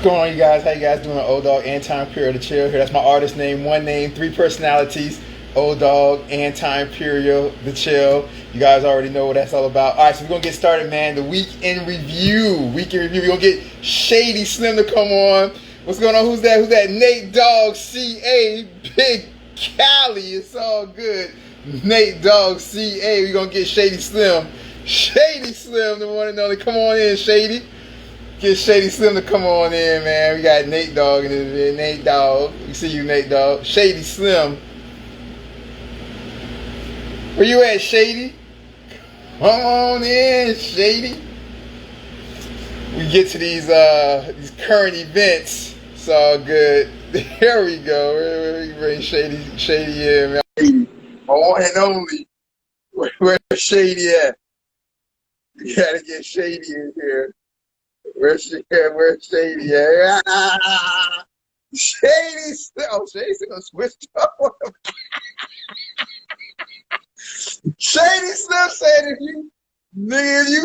going on, you guys? How you guys doing? Dogg, Anti-Imperial, the chill here. That's my artist name, one name, three personalities. Dogg, Anti-Imperial, the chill. You guys already know what that's all about. All right, so we're gonna get started, man. The week in review. We're gonna get ShadeeeSlim to come on. What's going on? Who's that? Nate Dogg, CA, Big Cali. It's all good. Nate Dogg, CA. We're gonna get ShadeeeSlim. ShadeeeSlim, the one and only. Come on in, Shadee. Get ShadeeeSlim to come on in, man. We got Nate Dogg in this video. Nate Dogg. We see you, Nate Dogg. ShadeeeSlim. Where you at, Shadee? Come on in, Shadee. We get to these current events. It's all good. There we go. We bring Shadee in, man. My one and only. Where's Shadee at? We gotta get Shadee in here. Where's Shadee at? ShadeeeSlim. Oh, ShadeeeSlim gonna switch up on him. ShadeeeSlim said if you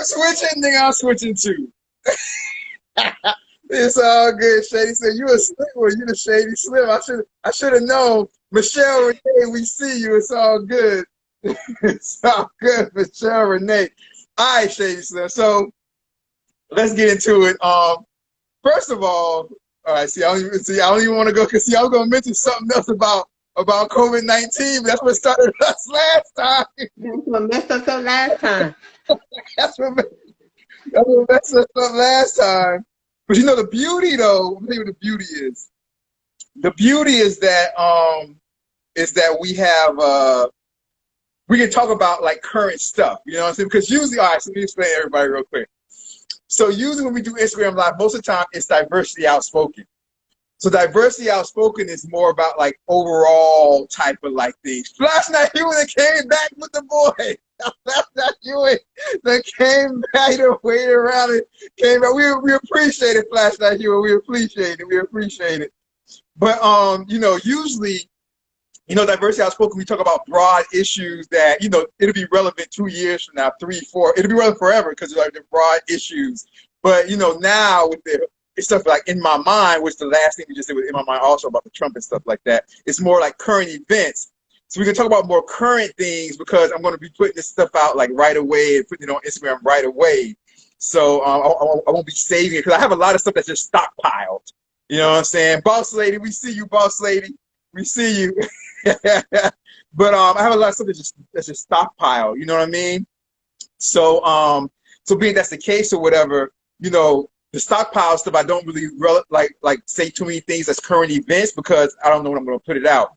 switching, nigga, I'm switching too. It's all good. ShadeeeSlim, you a slim one. You the ShadeeeSlim. I should have known. Michelle Renee, we see you. It's all good. It's all good, Michelle Renee. All right, ShadeeeSlim. So let's get into it. First of all right. I don't even want to go because I was gonna mention something else about COVID-19. That's what started us last time. That's what messed us up last time. That's what messed us up last time. But you know the beauty, though. I'll tell you what the beauty is. The beauty is that we have we can talk about like current stuff. You know what I'm saying? Because usually, all right. So let me explain to everybody real quick. So usually when we do Instagram Live, most of the time it's diversity outspoken. So diversity outspoken is more about like overall type of like things. Flash Night Hewitt that came back with the boy. Flash Night Hewitt that came back to wait around and came back. We appreciate it, Flash Night Hewitt. We appreciate it. But you know, usually, you know, diversity outspoken, we talk about broad issues that, you know, it'll be relevant 2 years from now, 3, 4. It'll be relevant forever because like the broad issues. But you know, now with the stuff like In My Mind, which the last thing we just did with In My Mind also about the Trump and stuff like that, it's more like current events. So we can talk about more current things because I'm going to be putting this stuff out like right away and putting it on Instagram right away. So I won't be saving it because I have a lot of stuff that's just stockpiled. You know what I'm saying? Boss lady, we see you, boss lady. We see you. But I have a lot of stuff that's just stockpiled. You know what I mean? So so being that's the case or whatever, you know, the stockpile stuff, I don't really like say too many things as current events because I don't know when I'm going to put it out.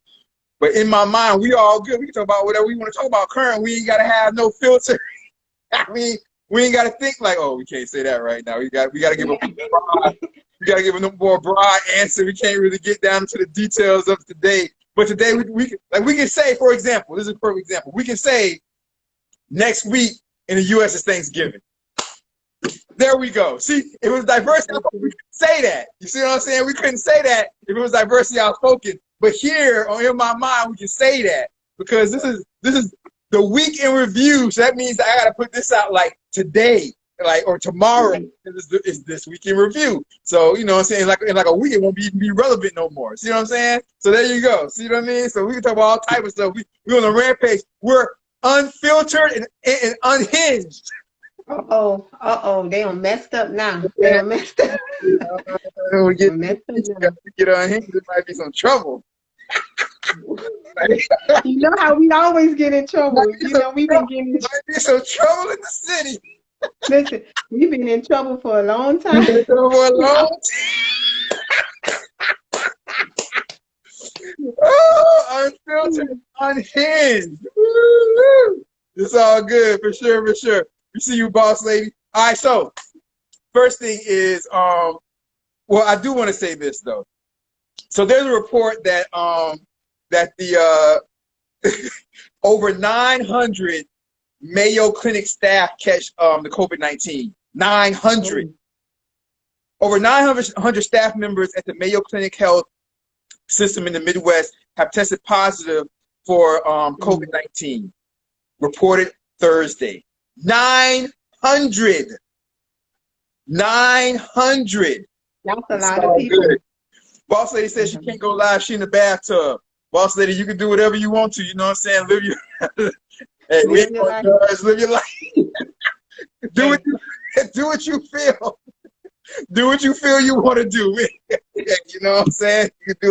But In My Mind, we all good. We can talk about whatever we want to talk about current. We ain't got to have no filter. I mean, we ain't got to think like, oh, we can't say that right now. We got to give a more broad answer. We can't really get down to the details of today. But today we can say, for example, this is a perfect example. We can say next week in the U.S. is Thanksgiving. There we go. See, if it was diversity outspoken, we couldn't say that. You see what I'm saying? We couldn't say that if it was diversity outspoken. But here on In My Mind, we can say that because this is the week in review. So that means I gotta put this out like today, like or tomorrow. Is this week in review? So you know what I'm saying? In like a week, it won't be relevant no more. See what I'm saying? So there you go. See what I mean? So we can talk about all type of stuff. We're on a rampage. We're unfiltered and unhinged. They done messed up now. They done messed up. We get unhinged, there might be some trouble. You know how we always get in trouble. You know, we've been getting some trouble in the city. Listen, we've been in trouble for a long time. Oh, unfiltered, unhinged. It's all good for sure, for sure. We see you, boss lady. All right, so first thing is, well, I do want to say this though. So there's a report that the over 900 Mayo Clinic staff catch the COVID-19. 900. Over 900 staff members at the Mayo Clinic health system in the Midwest have tested positive for COVID-19. Reported Thursday. 900. That's a It's lot of all people. good. Boss lady says she can't go live. She in the bathtub. Boss lady, you can do whatever you want to. You know what I'm saying? Live your hey, we Live ain't your gonna life. judge. Live your life. do what you do what you feel. Do what you feel you want to do. You know what I'm saying? You can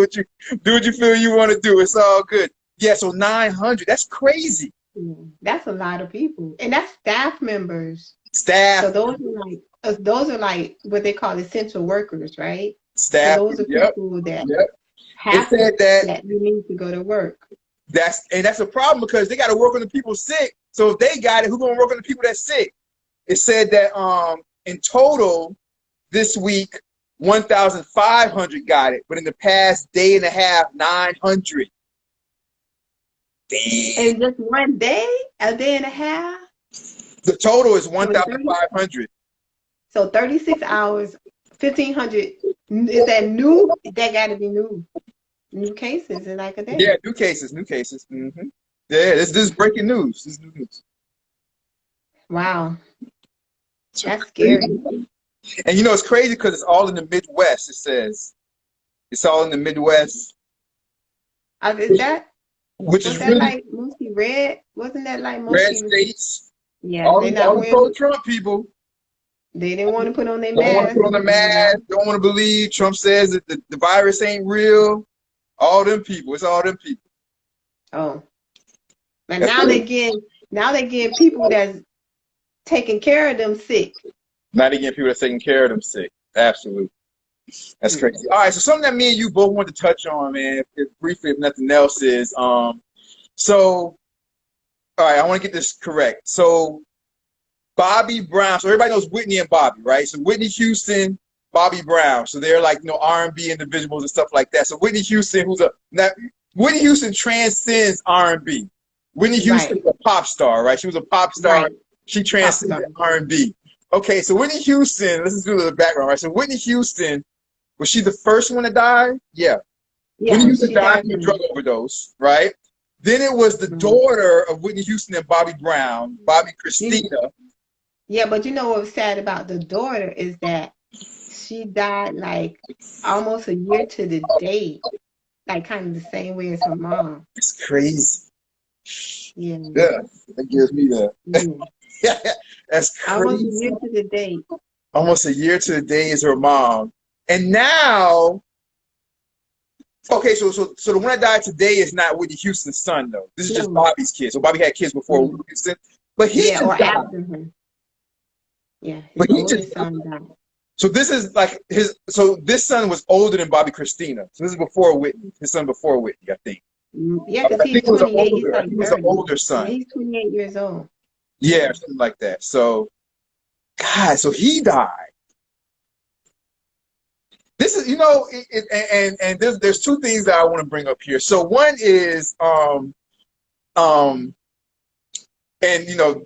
do what you feel you want to do. It's all good. Yeah, so 900. That's crazy. Yeah, that's a lot of people, and that's staff members. So Staff, those are like what they call essential workers, right? So staff. those are Yep, people that yep. It have said that that you need to go to work. that's a problem because they got to work on the people sick. So if they got it, who's gonna work on the people that's sick? It said that in total this week 1,500 got it, but in the past day and a half 900. Damn. And just one day, a day and a half. The total is So in 1,500. 36 hours, 1,500. Is that new? That got to be new. New cases in like a Yeah, day. new cases, new cases. Yeah, this is breaking news. This is new news. Wow, It's that's scary. crazy. And you know it's crazy because it's all in the Midwest. It says it's all in the Midwest, Is that which was is that really like mostly red? Wasn't that like red mostly? states. Yeah, All they the, all not the wearing. pro-Trump people They didn't want to put on their don't want to mask. put on the mask. Don't want to believe Trump says that the virus ain't real. All them people. It's all them people. Oh, but That's now they getting people that's taking care of them sick. not again people that's taking care of them sick. Absolutely. That's Mm. crazy. All right, so something that me and you both want to touch on, man, if briefly, if nothing else, is so all right, I want to get this correct. So Bobby Brown, so everybody knows Whitney and Bobby, right? So Whitney Houston, Bobby Brown. So they're like, R&B individuals and stuff like that. So Whitney Houston, Whitney Houston transcends R&B. Whitney Houston Right, was a pop star, right? She was a pop star. right. She Pop star. transcended R&B. Okay, so Whitney Houston, let's just do the background, right? So Whitney Houston, was she the first one to die? Yeah. Whitney Yeah, Houston she died died from a from. drug overdose, right? Then it was the Mhm. daughter of Whitney Houston and Bobby Brown, Bobby Christina. Yeah, but you know what was sad about the daughter is that she died like almost a year to the date, like kind of the same way as her mom. It's crazy. Yeah, Yeah, that gives me the. yeah. That's Almost a crazy. year to the date. Almost a year to the day is her mom, and now, okay, so the one that died today is not Whitney Houston's son though. This is just No, Bobby's kid. So Bobby had kids before no. Whitney Houston, but he Yeah, or just died. after her. Yeah, his But he oldest just died. son died. So this is like his. So this son was older than Bobby Christina. So this is before Whitney. His son before Whitney, I think. Yeah, I because he's think it was an 28. He's older. I like think it was an 30. older Yeah, son. he's 28 years old. Yeah, or something like that. So, God, so he died. This is, and there's two things that I want to bring up here. So one is, um, and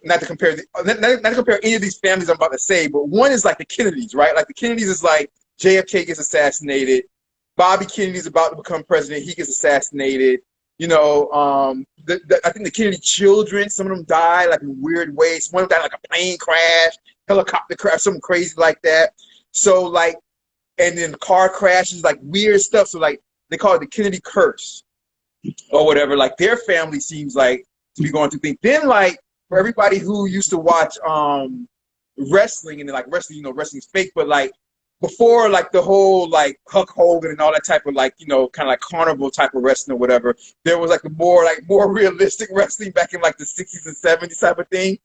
not to compare, not to compare any of these families I'm about to say, but one is like the Kennedys, right? Like the Kennedys is like JFK gets assassinated, Bobby Kennedy's about to become president, he gets assassinated. I think the Kennedy children, some of them died like in weird ways. One of them died like a plane crash, helicopter crash, something crazy like that. So like, and then car crashes, like weird stuff. So like they call it the Kennedy curse or whatever. Like their family seems like to be going through things. Then like for everybody who used to watch wrestling and like wrestling, wrestling's fake, but like before like the whole like Hulk Hogan and all that type of like kind of like carnival type of wrestling or whatever, there was like the more realistic wrestling back in like the 60s and 70s type of thing.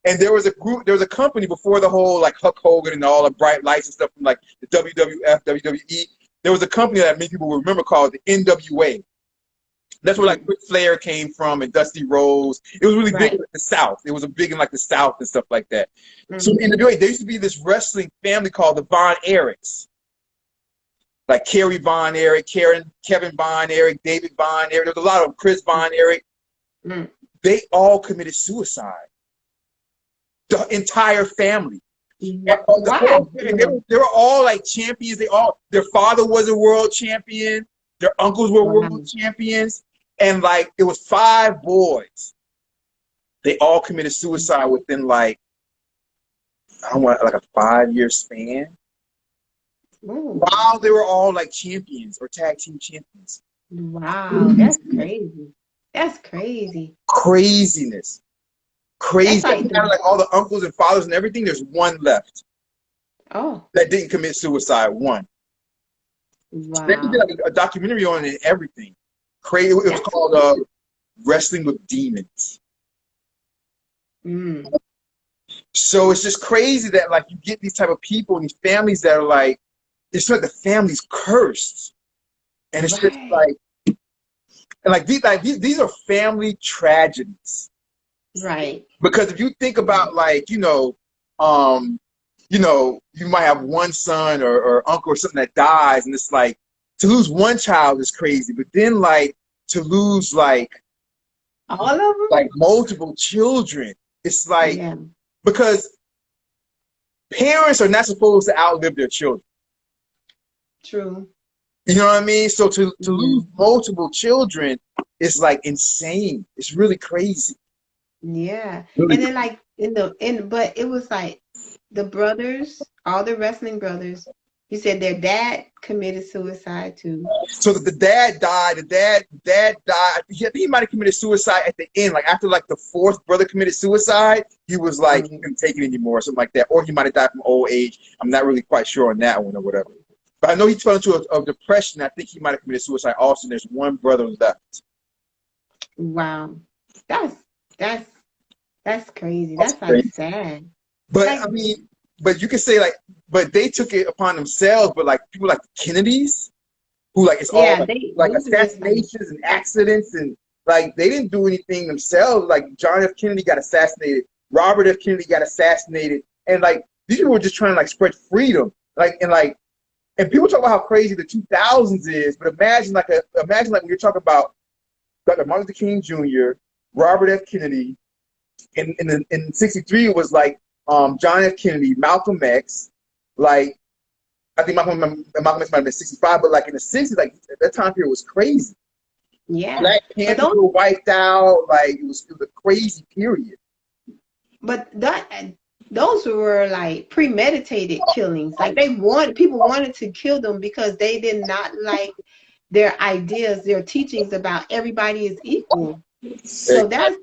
And there was a company before the whole like Hulk Hogan and all the bright lights and stuff from like the WWF, WWE. There was a company that many people will remember called the NWA. That's where like Ric Flair came from and Dusty Rhodes. It was really big in the South. It was big in like the South and stuff like that. So in NWA, there used to be this wrestling family called the Von Erichs. Like Kerry Von Erich, Kevin Von Erich, David Von Erich. There's a lot of them, Chris Von Erich. They all committed suicide. The entire family. Why? They were all like champions. Their father was a world champion. Their uncles were world champions. And like it was 5 boys. They all committed suicide within like, I don't want like a 5-year span. Ooh. while they were all like champions or tag team champions. Wow, that's crazy. That's crazy. Craziness. That's Crazy. like Out of like all the uncles and fathers and everything, there's one left oh, that didn't commit suicide. One. They did wow. like a documentary on it and everything. Crazy. It was That's called Wrestling with Demons. mm, So it's just crazy that like you get these type of people and these families that are like, it's like the family's cursed, and it's just right. like, and these are family tragedies. Right. Because if you think about like, you might have one son or uncle or something that dies, and it's like to lose one child is crazy, but then like to lose All of them? like multiple children, it's like Yeah, because parents are not supposed to outlive their children. true. You know what I mean? So to lose Mhm. multiple children is like insane. It's really crazy. Yeah. Really. And then like but it was like the brothers, all the wrestling brothers, you said their dad committed suicide too. So that the dad died. The dad died. I think he might have committed suicide at the end. Like after like the fourth brother committed suicide, he was like he Um, couldn't take it anymore or something like that. Or he might have died from old age. I'm not really quite sure on that one or whatever. But I know he fell into a depression. I think he might have committed suicide also. There's one brother left. wow. That's that's that's crazy. That's That's like crazy. sad. But Like I mean, but you could say like, but they took it upon themselves. But like people like the Kennedys, who like it's all yeah, like those are just like assassinations and accidents and like they didn't do anything themselves. Like John F. Kennedy got assassinated, Robert F. Kennedy got assassinated, and like these people were just trying to like spread freedom. And people talk about how crazy the 2000s is, but imagine like when you're talking about Dr. Martin Luther King Jr., Robert F. Kennedy, in '63 it was like John F. Kennedy, Malcolm X, like I think Malcolm X might have been 65, but like in the 60s, like that time period was crazy. yeah. Black But Panthers those were wiped out. Like it was a crazy period. but that those were like premeditated killings. Like people wanted to kill them because they did not like their ideas, their teachings about everybody is equal. So that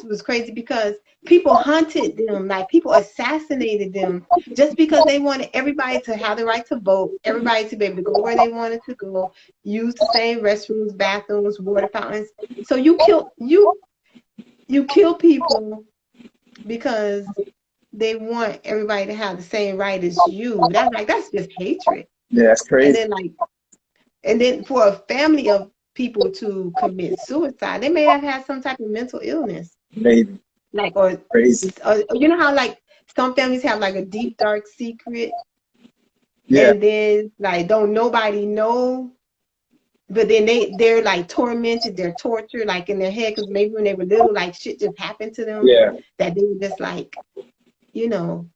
was crazy because people hunted them, like people assassinated them just because they wanted everybody to have the right to vote, everybody to be able to go where they wanted to go, use the same restrooms, bathrooms, water fountains. So you kill people because they want everybody to have the same right as you. That's just hatred. Yeah, that's And crazy. then for a family of people to commit suicide, they may have had some type of mental illness, Maybe like crazy. or you know how like some families have like a deep dark secret, Yeah, and then like don't nobody know, but then they're like tormented, they're tortured like in their head because maybe when they were little like shit just happened to them yeah. that they were just like you know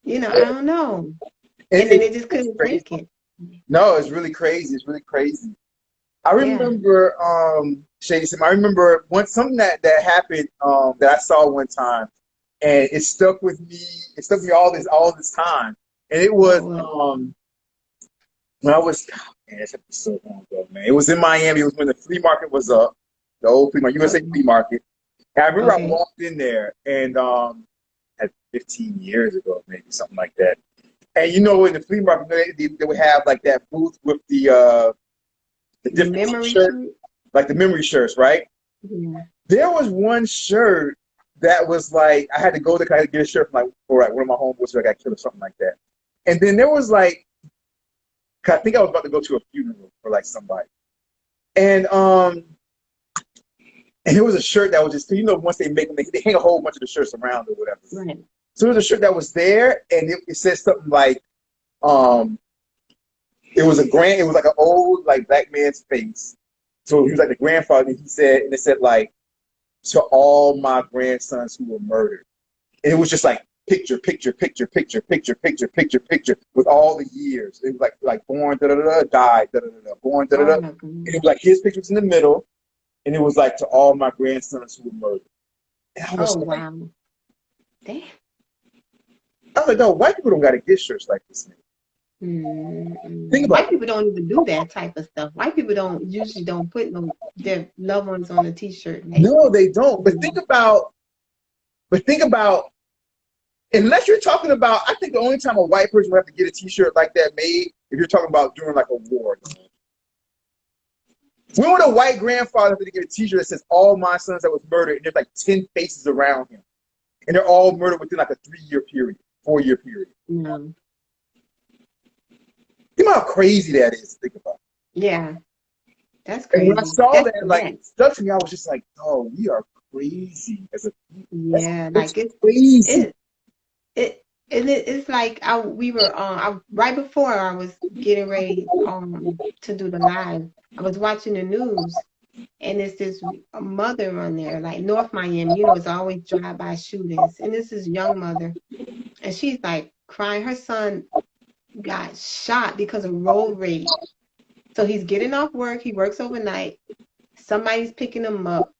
I don't know, It, and then it, they just it's couldn't crazy. take it. No, it's really crazy. It's really crazy. I Yeah. remember ShadeeeSlim. I remember something that happened that I saw one time, and it stuck with me. It stuck with me all this time, and it was What? when I was, man, that's so long ago, man. It was in Miami. It was when the flea market was up, the old flea market, USA Okay. flea market. And I remember I Okay. walked in there, and at 15 years ago, maybe something like that. And in the flea market, they would have like that booth with the The different memory t-shirts, shoot. like the memory shirts, right? Yeah. There was one shirt that was like I had to go there 'cause I had to get a shirt from like for like one of my homeboys who I got killed or something like that. And then there was like 'cause I think I was about to go to a funeral for like somebody. And and it was a shirt that was just once they make them they hang a whole bunch of the shirts around or whatever. Right. So there was a shirt that was there and it said something like um it was like an old like black man's face. So he was like the grandfather and it said like to all my grandsons who were murdered. And it was just like picture, picture, picture, picture, picture, picture, picture, picture with all the years. It was like born, da da da, died, da da da, born, da da Oh da. my And goodness. it was like his picture was in the middle, and it was like to all my grandsons who were murdered. And Oh wow. Damn. I was like, no, white people don't got to get shirts like this. Man. Think about White it. people don't even do that type of stuff. White people don't usually don't put their loved ones on a T-shirt. No, they don't. But think about, unless you're talking about, I think the only time a white person would have to get a T-shirt like that made if you're talking about during like a war. When would a white grandfather have to get a T-shirt that says "All my sons that was murdered" and there's like 10 faces around him, and they're all murdered within like a 3-year period, 4-year period? No. Think about how crazy that is to think about. Yeah, that's And crazy. when I saw That's that, like, it stuck to me, I was just like, "Oh, we are crazy as a people. yeah, That's like crazy." it it's like we were right before I was getting ready to do the live. I was watching the news, and it's this mother on there, like North Miami. It's always drive-by shootings, and this is young mother, and she's like crying. Her son got shot because of road rage. So he's getting off work. He works overnight. Somebody's picking him up.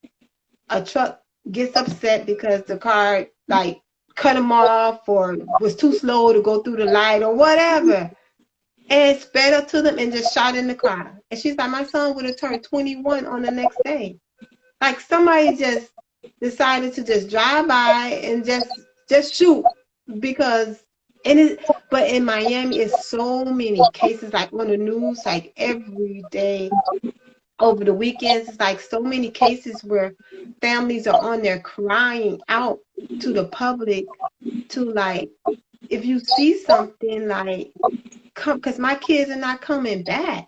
A truck gets upset because the car like cut him off or was too slow to go through the light or whatever, and sped up to them and just shot in the car. And she's like, my son would have turned 21 on the next day. Like somebody just decided to just drive by and just shoot because but in Miami it's so many cases like on the news like every day. Over the weekends, it's like so many cases where families are on there crying out to the public to like, if you see something, like, come, because my kids are not coming back.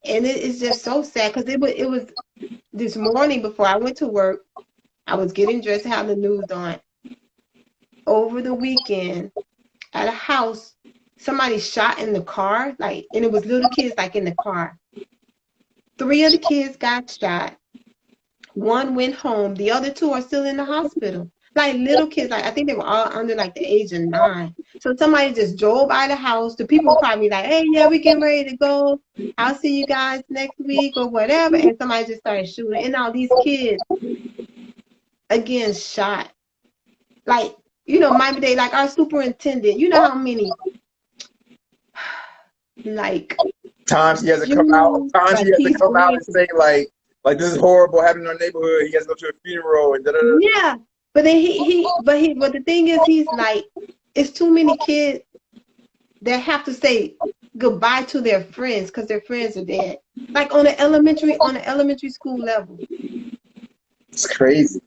And it's just so sad because it was this morning before I went to work. I was getting dressed, had the news on. Over the weekend at a house, somebody shot in the car, like, and it was little kids like in the car. 3 of the kids got shot. 1 went home. The other 2 are still in the hospital. Like little kids, like I think they were all under like the age of 9. So somebody just drove by the house. The people were probably like, hey, yeah, we getting ready to go. I'll see you guys next week or whatever. And somebody just started shooting. And now these kids, again, shot. Like, maybe they like our superintendent. You know how many like Times he has to come out. Times like he has to he's come out going. and say like this is horrible happening in our neighborhood. He has to go to a funeral and da da da. Yeah, but then but the thing is, he's like, it's too many kids that have to say goodbye to their friends because their friends are dead. Like on the elementary school level, It's crazy.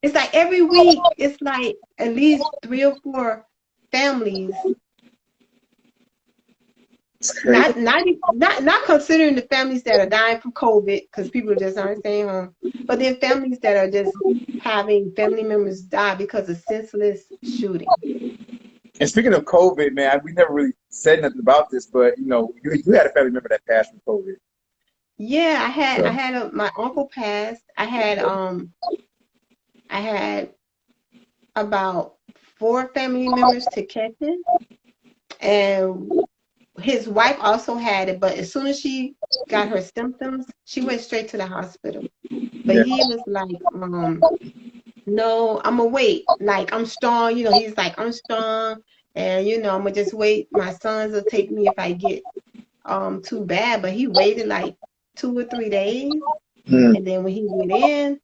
it's like every week, it's like at least 3 or 4 families. It's crazy. Not considering the families that are dying from COVID because people just aren't staying home, but then families that are just having family members die because of senseless shooting. And speaking of COVID, man, we never really said nothing about this, but you had a family member that passed from COVID. Yeah, I had my uncle passed. I had about 4 family members to catch it, and his wife also had it, but as soon as she got her symptoms, she went straight to the hospital. But Yeah. he was like, no, I'm gonna wait. Like, I'm strong. He's like, I'm strong, and I'm gonna just wait. My sons will take me if I get too bad. But he waited like 2 or 3 days, and then when he went in,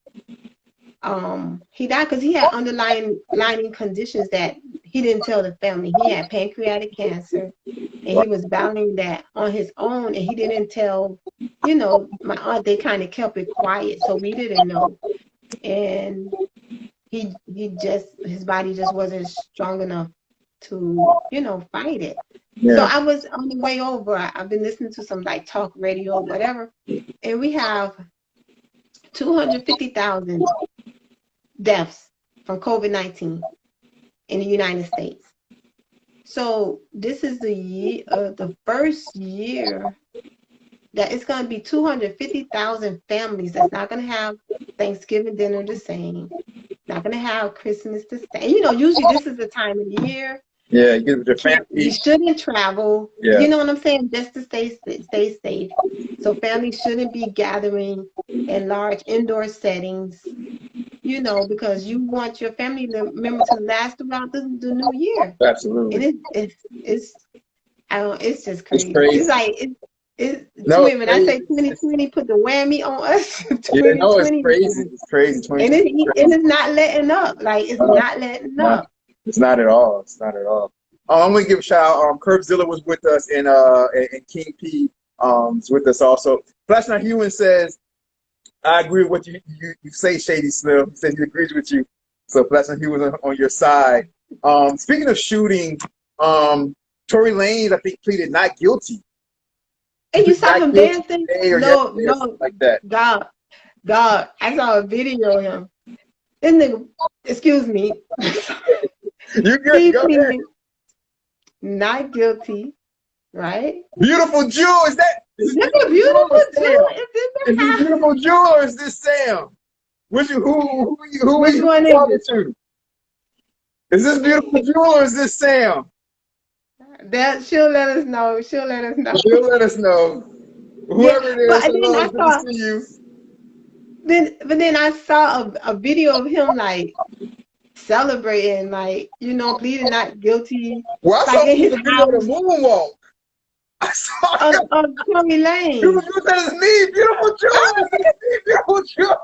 he died because he had underlying conditions that he didn't tell the family. He had pancreatic cancer, and he was battling that on his own, and he didn't tell, my aunt. They kind of kept it quiet, so we didn't know. And his body just wasn't strong enough to, fight it. Yeah. So I was on the way over. I've been listening to some like talk radio or whatever, and we have 250,000 deaths from COVID-19 in the United States. So this is the first year that it's going to be 250,000 families that's not going to have Thanksgiving dinner the same, not going to have Christmas the same. Usually this is the time of the year. Yeah, you get with your family. You shouldn't travel. Yeah. You know what I'm saying? Just to stay safe. So families shouldn't be gathering in large indoor settings, because you want your family member to last throughout the new year. Absolutely. And I don't. It's just It's crazy. crazy. It's like No, it's when I say crazy. 2020 put the whammy on us, Yeah, no, it's 2020, crazy. It's crazy. and 2020 is crazy. it's not letting up. Like it's No, not letting not, up. it's not at all. It's not at all. I'm gonna give a shout out. Curbzilla was with us, and King P is with us also. Flash Not Human says, I agree with what you say, ShadeeeSlim. He said he agrees with you. So Flash Not Human on your side. Speaking of shooting, Tory Lanez, I think, pleaded not guilty. And you saw him dancing? Or No, or something like that. dog. I saw a video of him. This nigga, excuse me. You good? He Go ahead. pleaded not guilty, right? Beautiful Jewel, is that? Is this a beautiful Jewel? Is this Beautiful Jewel or is this Sam? Which Which you one is talking it? to? Is this Beautiful Jewel or is this Sam? That she'll let us know. She'll let us know. She'll let us know. Whoever it is, but then hello, I good saw. to see you. But then I saw a video of him like celebrating, like pleading not guilty, Well, I like saw in his the video of house the moonwalk. I saw of Tory Lanez. Beautiful, that is me. Beautiful Jewel. Beautiful Jewel.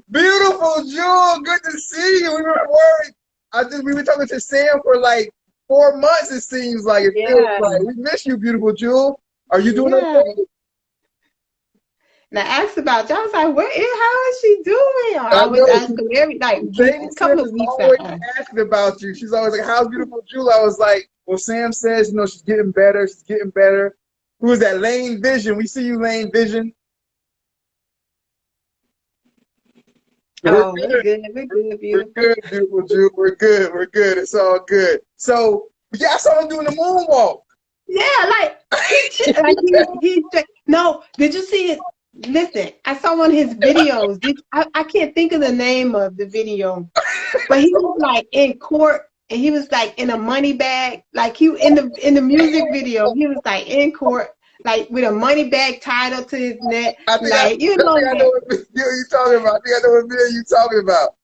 Beautiful Jewel. Good to see you. We were worried. We were talking to Sam for like 4 months, it seems like. It feels like. We miss you, Beautiful Jewel. Are you doing okay? And I asked about you. I was like, how is she doing? I was asking every a couple of weeks always asking about you. She's always like, how's Beautiful Jewel? I was like, well, Sam says, she's getting better. She's getting better. Who is that? Lane Vision. We see you, Lane Vision. Oh, we're good. We're good, beautiful. We're good, Beautiful Jewel. We're good. We're good. It's all good. So, yeah, I saw him doing the moonwalk. Yeah, no, did you see it? Listen, I saw one of his videos. I can't think of the name of the video, but he was like in court and he was like in a money bag, like he in the music video. He was like in court, like with a money bag tied up to his neck. I know what video you're talking about. I think I know what video you're talking about.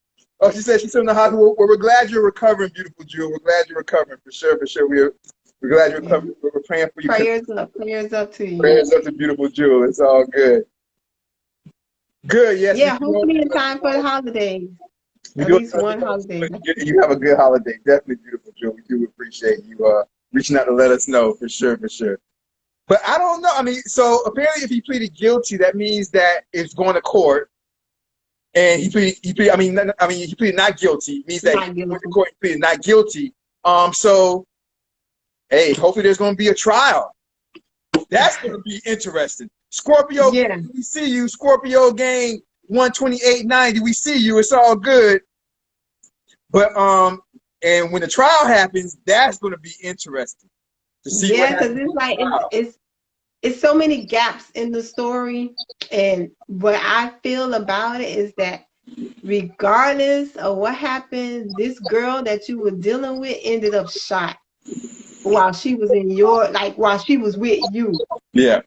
Oh, she said she's in the hospital. Well, we're glad you're recovering, Beautiful Jewel. We're glad you're recovering for sure. For sure, we're glad you're recovering. We're praying for you. Prayers up to you. Prayers up to Beautiful Jewel. It's all good. Good, yes. Yeah, hopefully in time for the holidays. At least one holiday. You have a good holiday. Definitely, Beautiful Jewel. We do appreciate you reaching out to let us know for sure, for sure. But I don't know. I mean, so apparently if he pleaded guilty, that means that it's going to court. And he pleaded not guilty. It means that he went to court and pleaded not guilty. So, hey, hopefully there's going to be a trial. That's going to be interesting. Scorpio, we see you. Scorpio Game 12890. We see you. It's all good. But and when the trial happens, that's going to be interesting to see. Yeah, because it's like it's so many gaps in the story, and what I feel about it is that regardless of what happened, this girl that you were dealing with ended up shot while she was while she was with you. Yeah.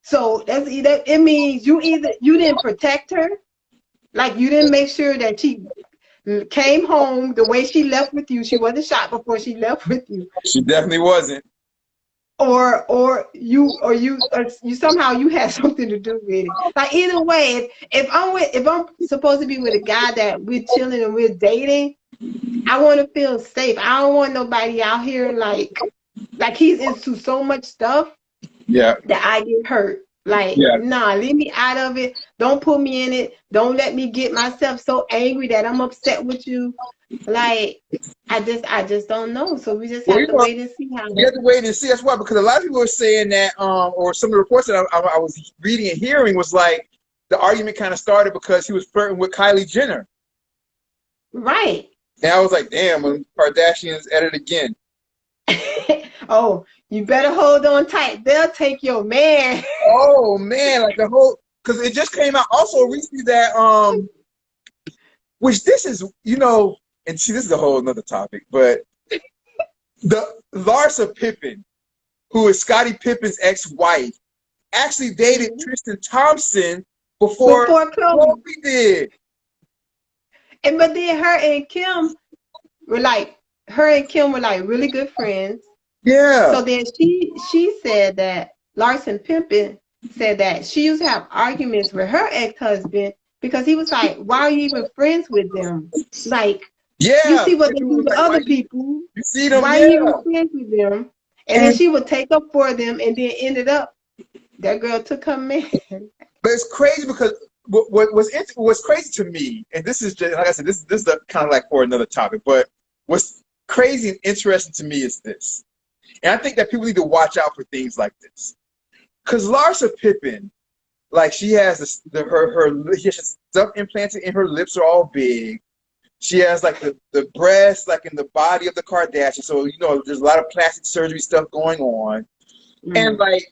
So it means you didn't protect her, like you didn't make sure that she came home the way she left with you. She wasn't shot before she left with you. She definitely wasn't. Or you somehow you had something to do with it. Like either way, if I'm supposed to be with a guy that we're chilling and we're dating, I want to feel safe. I don't want nobody out here like he's into so much stuff. Yeah. That I get hurt. Nah, leave me out of it. Don't put me in it. Don't let me get myself so angry that I'm upset with you. Like, I just don't know. So we just have to wait and see how. We have to wait and see. That's why, because a lot of people are saying that, or some of the reports that I was reading and hearing was like the argument kind of started because he was flirting with Kylie Jenner. Right. And I was like, damn, Kardashians at it again. Oh, you better hold on tight. They'll take your man. Oh man, like the whole, because it just came out also recently that which this is, and see, this is a whole another topic, but the Larsa Pippen, who is Scottie Pippen's ex-wife, actually dated Tristan Thompson before Kobe did. But then her and Kim were like really good friends. Yeah. So then she said that Larson Pimpin said that she used to have arguments with her ex-husband because he was like, why are you even friends with them? Like, you Yeah. see what The they dude do was to like, why other people. you see them? Why are you Yeah. even friends with them? And then And she would take up for them and then ended up, that girl took her man. but it's crazy because what's crazy to me, and this is just like I said, this is kind of like for another topic, but what's crazy and interesting to me is this, and I think that people need to watch out for things like this, because Larsa Pippen, like she has she has stuff implanted in her lips are all big. She has like the breasts like in the body of the Kardashians, so you know there's a lot of plastic surgery stuff going on, and Mm. like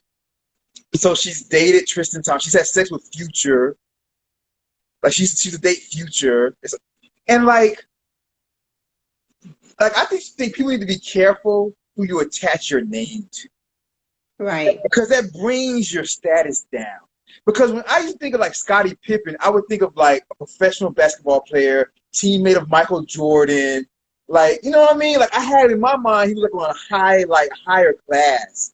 so she's dated Tristan Thompson. She's had sex with Future. Like she's a date Future. And like I think people need to be careful who you attach your name to. Right. Because that brings your status down. Because when I used to think of like Scottie Pippen, I would think of like a professional basketball player, teammate of Michael Jordan. Like, you know what I mean? Like I had in my mind he was like on a higher class.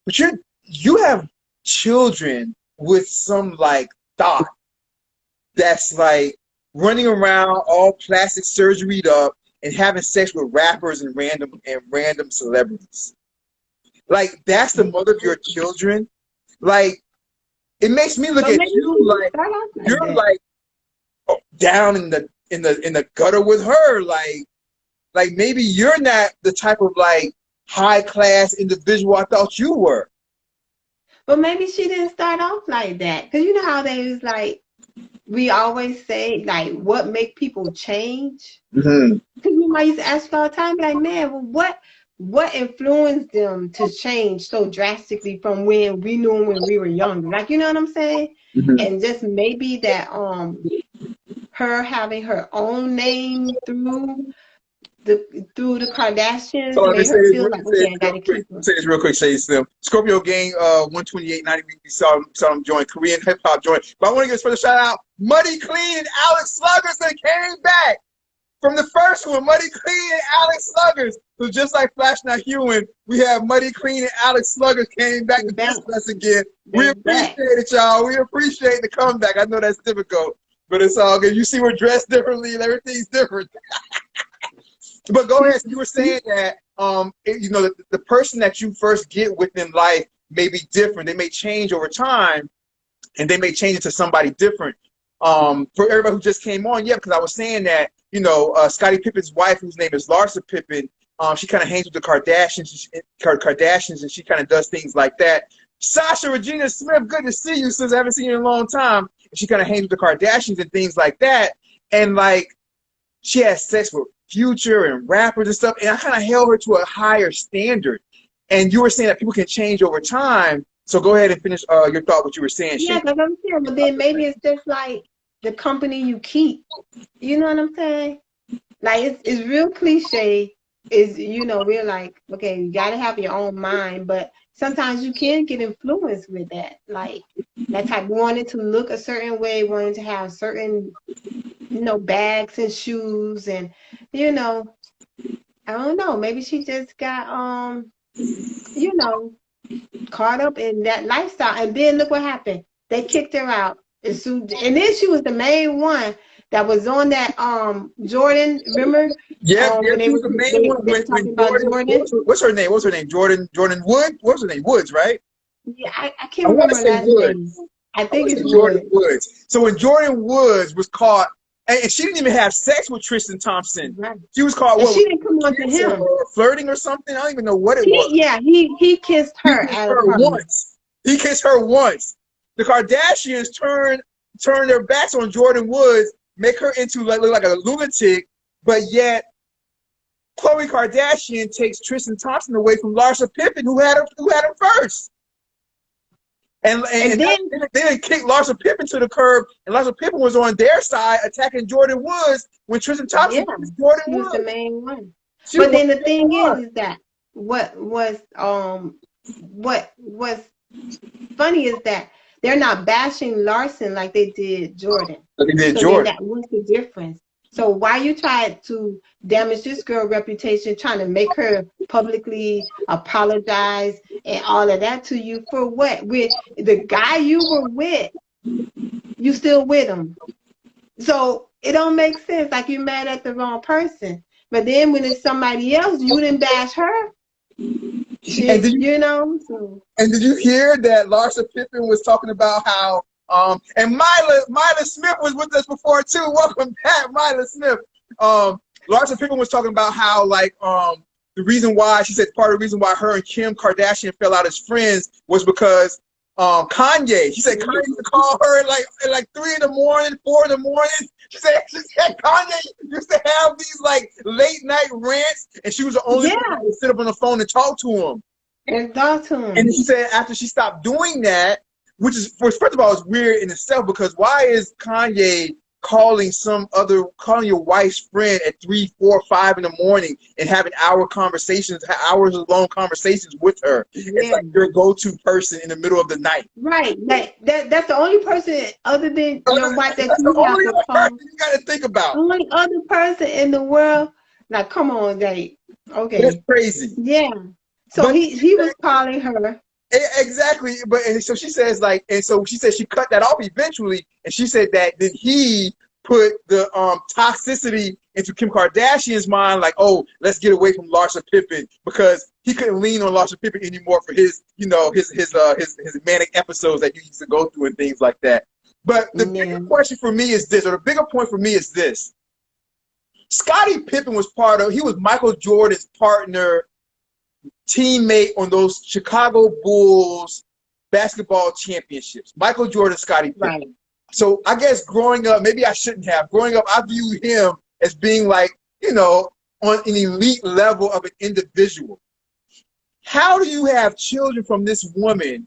But you have children with some like thought that's like running around all plastic surgeryed up and having sex with rappers and random celebrities. Like that's the mother of your children. Like it makes me look But at maybe you she didn't like start off like you're that. like down in the gutter with her. Like maybe you're not the type of like high class individual I thought you were. But maybe she didn't start off like that. Because you know how they was like, we always say, like, what make people change? Mm-hmm. Because you used to ask you all the time, like, man, well, what influenced them to change so drastically from when we knew them when we were younger? Like, you know what I'm saying? Mm-hmm. And just maybe that her having her own name through the So Kardashians let me made say her this, feel let me like, say okay, this I real gotta quick. keep Let me her. say this real quick, ShadeeeSlim. Scorpio Game, 128.90. We saw him join Korean hip hop join. But I want to give a special shout out. Muddy Clean and Alex Sluggers that came back from the first one. Muddy Clean and Alex Sluggers. So just like Flash Not Human, we have Muddy Clean and Alex Sluggers came back They're to back. visit us again. We They're appreciate back. it, y'all. We appreciate the comeback. I know that's difficult, but it's all good. You see, we're dressed differently and everything's different. But go ahead. You were saying that you know, the person that you first get within life may be different. They may change over time, and they may change into somebody different. For everybody who just came on, yeah, because I was saying that you know, Scottie Pippen's wife, whose name is Larsa Pippen, she kind of hangs with the Kardashians, and she kind of does things like that. Sasha Regina Smith, good to see you, since I haven't seen you in a long time. And she kind of hangs with the Kardashians and things like that, and like she has sex with Future and rappers and stuff, and I kind of held her to a higher standard. And you were saying that people can change over time. So go ahead and finish your thought, what you were saying, Yeah, Shane. because I'm saying, but then maybe it's just like the company you keep. You know what I'm saying? Like it's real cliche. Is we're like, okay, you gotta have your own mind, but sometimes you can get influenced with that. Like that type wanting to look a certain way, wanting to have certain, bags and shoes and you know, I don't know, maybe she just got you know, caught up in that lifestyle. And then look what happened. They kicked her out. And then she was the main one that was on that Jordan, remember? Yep, When yep, she was the main one they were when talking about Jordan. Jordan. What's her name? What's her name? Jordan Wood. What's her name? Woods, right? Yeah, I I can't want to remember her say last name. Woods. I I want think to it's say Jordan Wood. Woods. So when Jordan Woods was caught, and she didn't even have sex with Tristan Thompson. Right. She was caught And what? she didn't come on to Kissing him. or flirting or something. I don't even know what it was. He kissed He her kissed at a her party. once. He kissed her once. The Kardashians turn their backs on Jordan Woods, make her into look like a lunatic, but yet Khloe Kardashian takes Tristan Thompson away from Larsa Pippen, who had him first. And And then they didn't kick Larsa Pippen to the curb, and Larsa Pippen was on their side attacking Jordan Woods when Tristan Thompson yeah, kissed Jordan she was the Woods. main one. She was But one then the of the thing one. is that what was funny is that they're not bashing Larson like they did Jordan. Like they did So then Jordan. that was the difference. So why you try to damage this girl's reputation, trying to make her publicly apologize and all of that to you for what? With the guy you were with, you still with him. So it don't make sense. Like you're mad at the wrong person. But then when it's somebody else, you didn't bash her. Shit, you know. So. And did you hear that Larsa Pippen was talking about how and Myla Smith was with us before too. Welcome back, Myla Smith. Larsa Pippen was talking about how like the reason why she said part of the reason why her and Kim Kardashian fell out as friends was because Kanye. She said Kanye used to call her at like 3 in the morning, 4 in the morning. She said Kanye used to have these like late night rants, and she was the only one to sit up on the phone and talk to him. And talk to him. And she said after she stopped doing that, which is first of all, it's weird in itself because why is Kanye calling your wife's friend at 3, 4, 5 in the morning and having hours long conversations with her? Yeah. It's like your go-to person in the middle of the night. Right. That's the only person other than your wife that you have to call. You got to think about. Only other person in the world. Like, come on, Dave. Okay. It's crazy. Yeah. So he was calling her. Exactly, so she says she said she cut that off eventually, and she said that then he put the toxicity into Kim Kardashian's mind, like, oh, let's get away from Larsa Pippen because he couldn't lean on Larsa Pippen anymore for his manic episodes that he used to go through and things like that. But the bigger question for me is this, or the bigger point for me is this: Scottie Pippen was he was Michael Jordan's partner, teammate on those Chicago Bulls basketball championships. Michael Jordan, Scottie Pippen. Right. So I guess growing up, maybe I shouldn't have. Growing up, I viewed him as being like, on an elite level of an individual. How do you have children from this woman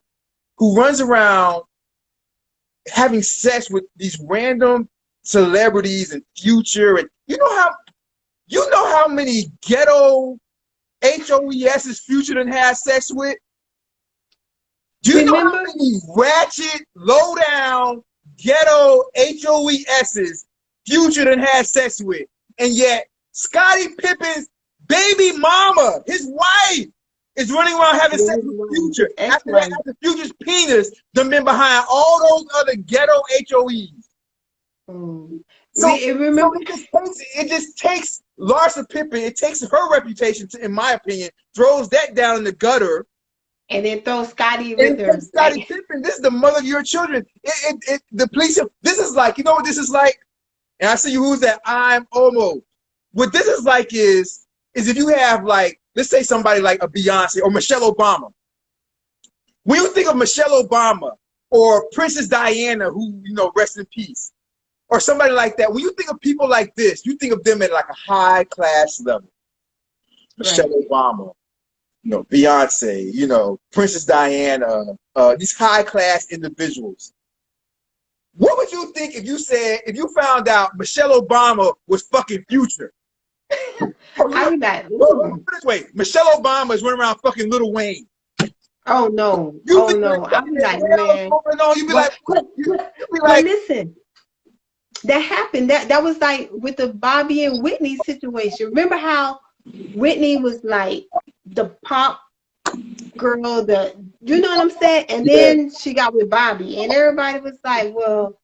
who runs around having sex with these random celebrities and Future? And you know how many ghetto HOES's Future done had sex with? Do you know how many ratchet, low-down, ghetto HOES's Future done had sex with? And yet, Scottie Pippen's baby mama, his wife, is running around having sex with Future. After Future's penis done been behind all those other ghetto HOEs. So it just takes Larsa Pippen, it takes her reputation, in my opinion, throws that down in the gutter. And then throws Scottie with her. Scottie Pippen, this is the mother of your children. The police, this is like, you know what this is like? And I see you, who's that? I'm Omo. What this is like is if you have like, let's say somebody like a Beyonce or Michelle Obama. When you think of Michelle Obama or Princess Diana, who, rest in peace, or somebody like that, when you think of people like this, you think of them at like a high class level. Right. Michelle Obama, Beyonce, Princess Diana, these high class individuals. What would you think if you found out Michelle Obama was fucking Future? How would that? This way, Michelle Obama is running around fucking Lil Wayne. Oh no! I'd be like, man. You'd be like, listen. That happened. That was like with the Bobby and Whitney situation. Remember how Whitney was like the pop girl, you know what I'm saying? And then she got with Bobby, and everybody was like, well,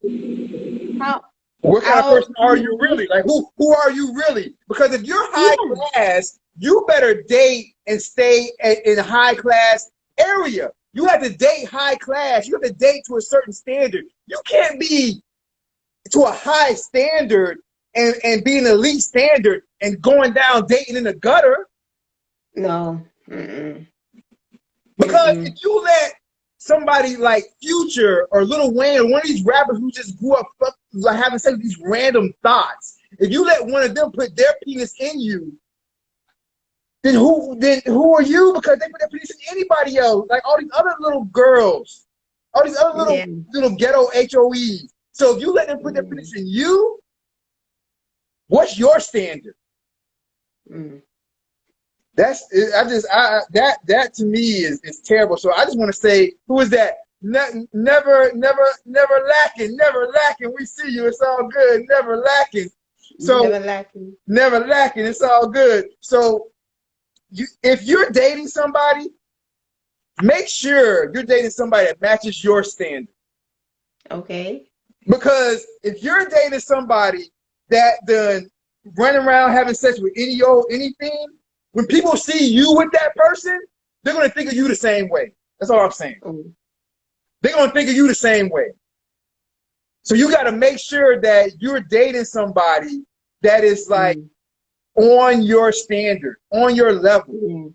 what kind of person are you really? Like, who are you really? Because if you're high class, you better date and stay in a high class area. You have to date high class. You have to date to a certain standard. You can't be to a high standard and be an elite standard and going down dating in the gutter. No. Because if you let somebody like Future or Lil Wayne or one of these rappers who just grew up like having sex with these random thoughts, if you let one of them put their penis in you, then who are you? Because they put their penis in anybody else, like all these other little girls, all these other little ghetto HOEs. So if you let them put their penis in you, what's your standard? That to me is terrible. So I just want to say, who is that? Never lacking. We see you. It's all good. Never lacking. So never lacking. never lacking. It's all good. So if you're dating somebody, make sure you're dating somebody that matches your standard. Okay. Because if you're dating somebody that done run around having sex with any old anything, when people see you with that person, they're gonna think of you the same way. That's all I'm saying. They're gonna think of you the same way. So you gotta make sure that you're dating somebody that is like on your standard, on your level.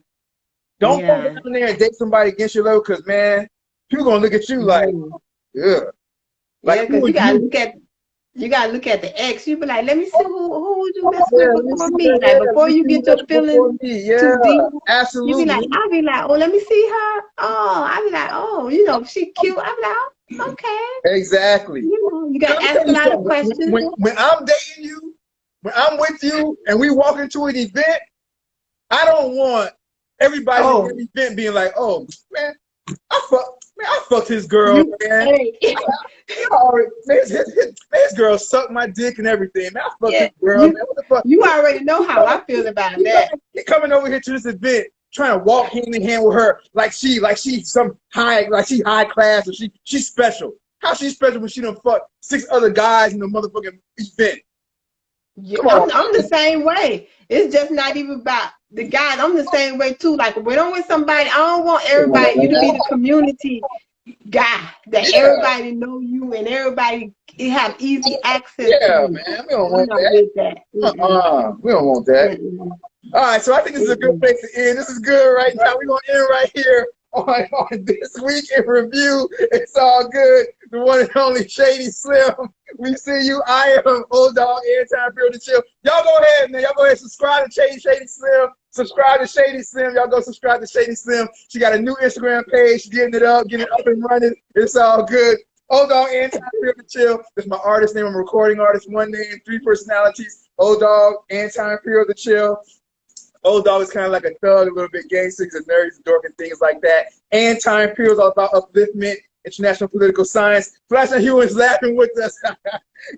Don't go down there and date somebody against your level, because man, people gonna look at you like, yeah. Like, because you gotta look at the ex. You be like, let me see who would you mess with before me. Like before you get your feelings too deep. Absolutely. I'll be like, oh, let me see her. Oh, I'll be like, oh, you know, she cute. I'll be like, oh, okay. Exactly. You know, you gotta ask a lot of questions. When I'm dating you, when I'm with you, and we walk into an event, I don't want everybody in the event being like, oh man, I fucked his girl, man. His girl sucked my dick and everything. Man, I fucked his girl, man. What the fuck? You already know how I feel about that. He coming over here to this event trying to walk hand in hand with her like she high class or she's special. How she special when she done fucked 6 other guys in the motherfucking event? I'm the same way. It's just not even about the guys. I'm the same way too. Like when I'm with somebody, I don't want everybody, you to be the community guy that everybody know you and everybody have easy access to. Man, we don't want that. We don't want that. All right, so I think this is a good place to end. This is good right now. We're going to end right here on This Week in Review. It's all good. The one and only ShadeeeSlim. We see you. I am Old Dog, Anti-Imperial to Chill. Y'all go ahead, man. Y'all go ahead and subscribe to ShadeeeSlim. Subscribe to ShadeeeSlim. Y'all go subscribe to ShadeeeSlim. She got a new Instagram page. She's getting it up and running. It's all good. Old Dog, Anti-Imperial to Chill. That's my artist name. I'm a recording artist. 1 name, 3 personalities. Old Dog, Anti-Imperial to Chill. Old Dog is kind of like a thug, a little bit gangster, he's a nerd, he's a dork, and things like that. Anti-Imperial is all about upliftment, international political science. Flash and Hugh is laughing with us.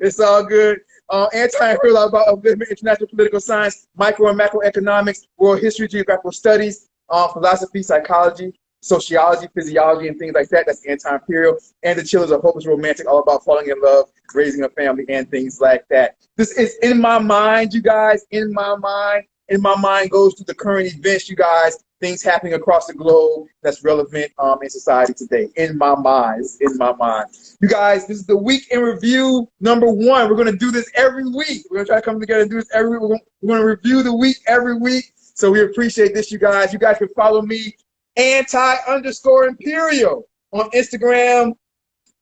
It's all good. Anti-Imperial is all about upliftment, international political science, micro and macroeconomics, world history, geographical studies, philosophy, psychology, sociology, physiology, and things like that. That's Anti-Imperial. And the Chill is a hopeless romantic, all about falling in love, raising a family, and things like that. This is in my mind, you guys, in my mind. In my mind goes to the current events, you guys, things happening across the globe that's relevant in society today. In my mind, in my mind. You guys, this is the Week in Review _1. We're going to do this every week. We're going to try to come together and do this every week. We're going to review the week every week. So we appreciate this, you guys. You guys can follow me, Anti_Imperial on Instagram,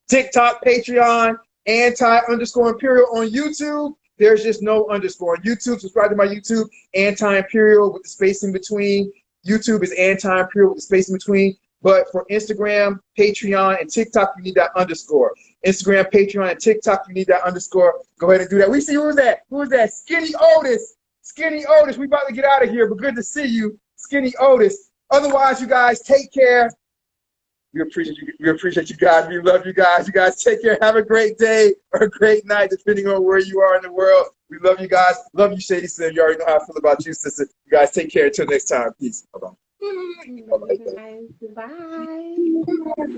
TikTok, Patreon, Anti_Imperial on YouTube. There's just no underscore. On YouTube, subscribe to my YouTube, Anti-Imperial with the space in between. YouTube is Anti-Imperial with the space in between. But for Instagram, Patreon, and TikTok, you need that underscore. Instagram, Patreon, and TikTok, you need that underscore. Go ahead and do that. We see who's that? Who's that? Skinny Otis. Skinny Otis. We about to get out of here, but good to see you, Skinny Otis. Otherwise, you guys, take care. We appreciate you. We appreciate you guys. We love you guys. You guys take care. Have a great day or a great night, depending on where you are in the world. We love you guys. Love you, ShadeeeSlim. You already know how I feel about you, sister. You guys take care. Until next time. Peace. Bye-bye. Bye.